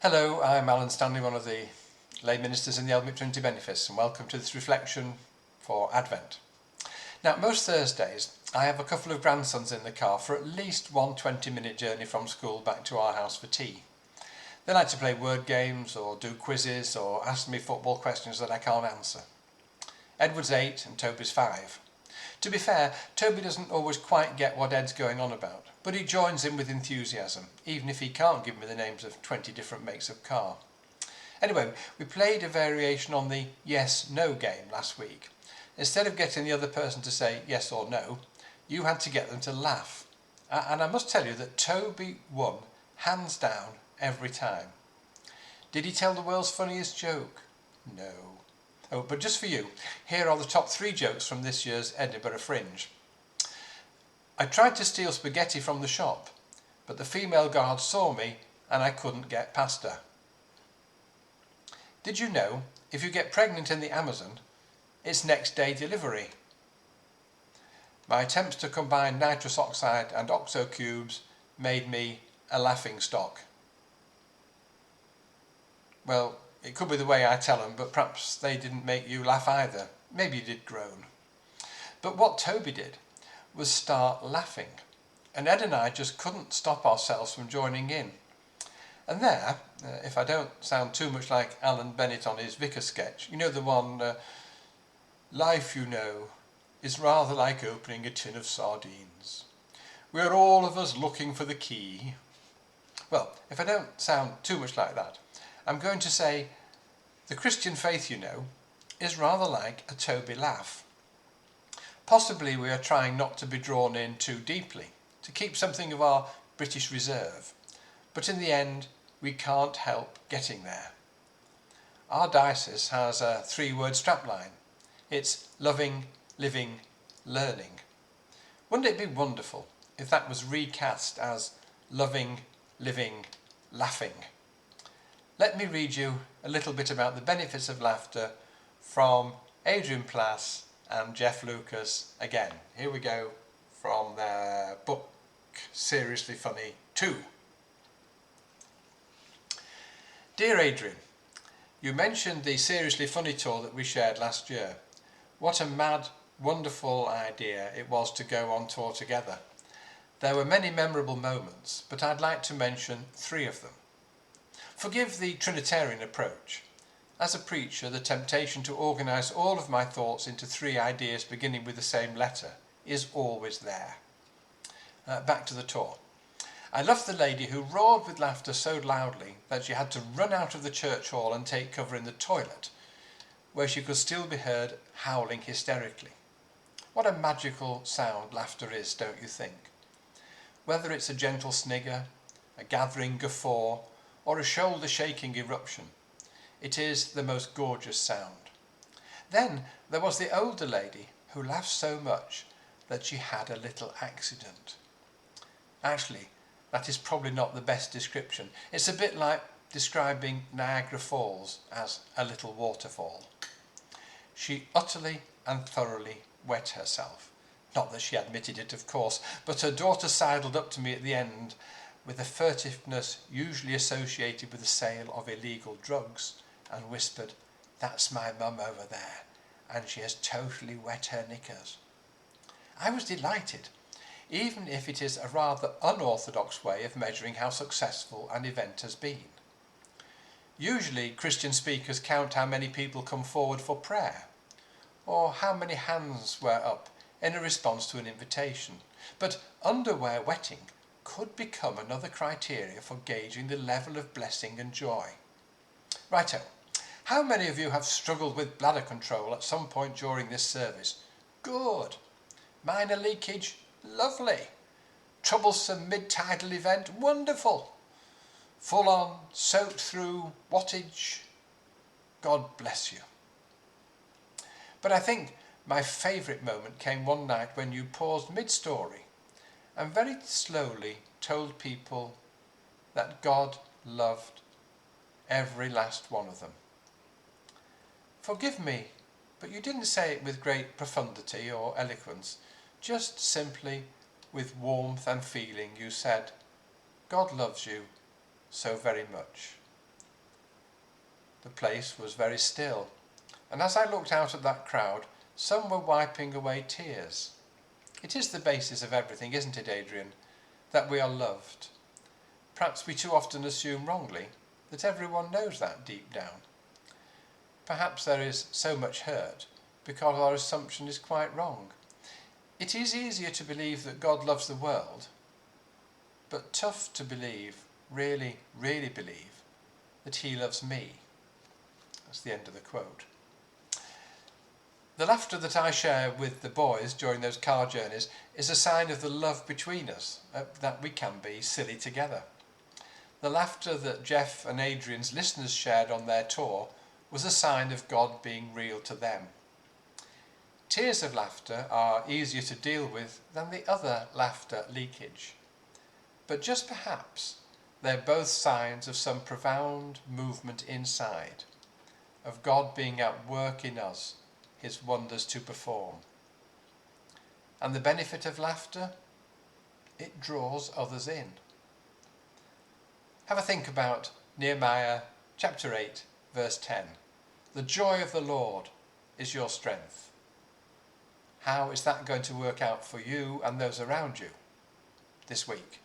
Hello, I'm Alan Stanley, one of the lay ministers in the Elmwood Trinity Benefice, and welcome to this reflection for Advent. Now, most Thursdays I have a couple of grandsons in the car for at least one 20-minute journey from school back to our house for tea. They like to play word games or do quizzes or ask me football questions that I can't answer. Edward's 8 and Toby's 5. To be fair, Toby doesn't always quite get what Ed's going on about, but he joins in with enthusiasm, even if he can't give me the names of 20 different makes of car. Anyway, we played a variation on the yes-no game last week. Instead of getting the other person to say yes or no, you had to get them to laugh. And I must tell you that Toby won, hands down, every time. Did he tell the world's funniest joke? No. Oh, but just for you, here are the top 3 jokes from this year's Edinburgh Fringe. I tried to steal spaghetti from the shop, but the female guard saw me and I couldn't get past her. Did you know, if you get pregnant in the Amazon, it's next day delivery? My attempts to combine nitrous oxide and oxo cubes made me a laughing stock. Well, it could be the way I tell them, but perhaps they didn't make you laugh either. Maybe you did groan. But what Toby did was start laughing, and Ed and I just couldn't stop ourselves from joining in. And there, if I don't sound too much like Alan Bennett on his Vicar sketch, you know the one, life, you know, is rather like opening a tin of sardines. We're all of us looking for the key. Well, if I don't sound too much like that, I'm going to say the Christian faith, you know, is rather like a Toby laugh. Possibly we are trying not to be drawn in too deeply, to keep something of our British reserve, but in the end we can't help getting there. Our diocese has a 3-word strapline. It's loving, living, learning. Wouldn't it be wonderful if that was recast as loving, living, laughing? Let me read you a little bit about the benefits of laughter from Adrian Plass and Jeff Lucas again. Here we go from their book, Seriously Funny 2. Dear Adrian, you mentioned the Seriously Funny tour that we shared last year. What a mad, wonderful idea it was to go on tour together. There were many memorable moments, but I'd like to mention 3 of them. Forgive the Trinitarian approach. As a preacher, the temptation to organise all of my thoughts into 3 ideas beginning with the same letter is always there. Back to the tour. I loved the lady who roared with laughter so loudly that she had to run out of the church hall and take cover in the toilet, where she could still be heard howling hysterically. What a magical sound laughter is, don't you think? Whether it's a gentle snigger, a gathering guffaw, or a shoulder-shaking eruption, it is the most gorgeous sound. Then there was the older lady who laughed so much that she had a little accident. Actually, that is probably not the best description. It's a bit like describing Niagara Falls as a little waterfall. She utterly and thoroughly wet herself. Not that she admitted it, of course, but her daughter sidled up to me at the end with the furtiveness usually associated with the sale of illegal drugs and whispered, "That's my mum over there, and she has totally wet her knickers." I was delighted, even if it is a rather unorthodox way of measuring how successful an event has been. Usually Christian speakers count how many people come forward for prayer, or how many hands were up in a response to an invitation, but underwear wetting could become another criteria for gauging the level of blessing and joy. Righto, how many of you have struggled with bladder control at some point during this service? Good. Minor leakage? Lovely. Troublesome mid-tidal event? Wonderful. Full on, soaked through wattage? God bless you. But I think my favourite moment came one night when you paused mid-story and very slowly told people that God loved every last one of them. Forgive me, but you didn't say it with great profundity or eloquence, just simply with warmth and feeling you said, God loves you so very much. The place was very still, and as I looked out at that crowd, some were wiping away tears. It is the basis of everything, isn't it, Adrian? That we are loved. Perhaps we too often assume wrongly that everyone knows that deep down. Perhaps there is so much hurt because our assumption is quite wrong. It is easier to believe that God loves the world, but tough to believe, really, really believe, that he loves me. That's the end of the quote. The laughter that I share with the boys during those car journeys is a sign of the love between us, that we can be silly together. The laughter that Jeff and Adrian's listeners shared on their tour was a sign of God being real to them. Tears of laughter are easier to deal with than the other laughter leakage. But just perhaps they're both signs of some profound movement inside, of God being at work in us, his wonders to perform. And the benefit of laughter? It draws others in. Have a think about Nehemiah chapter 8, verse 10. The joy of the Lord is your strength. How is that going to work out for you and those around you this week?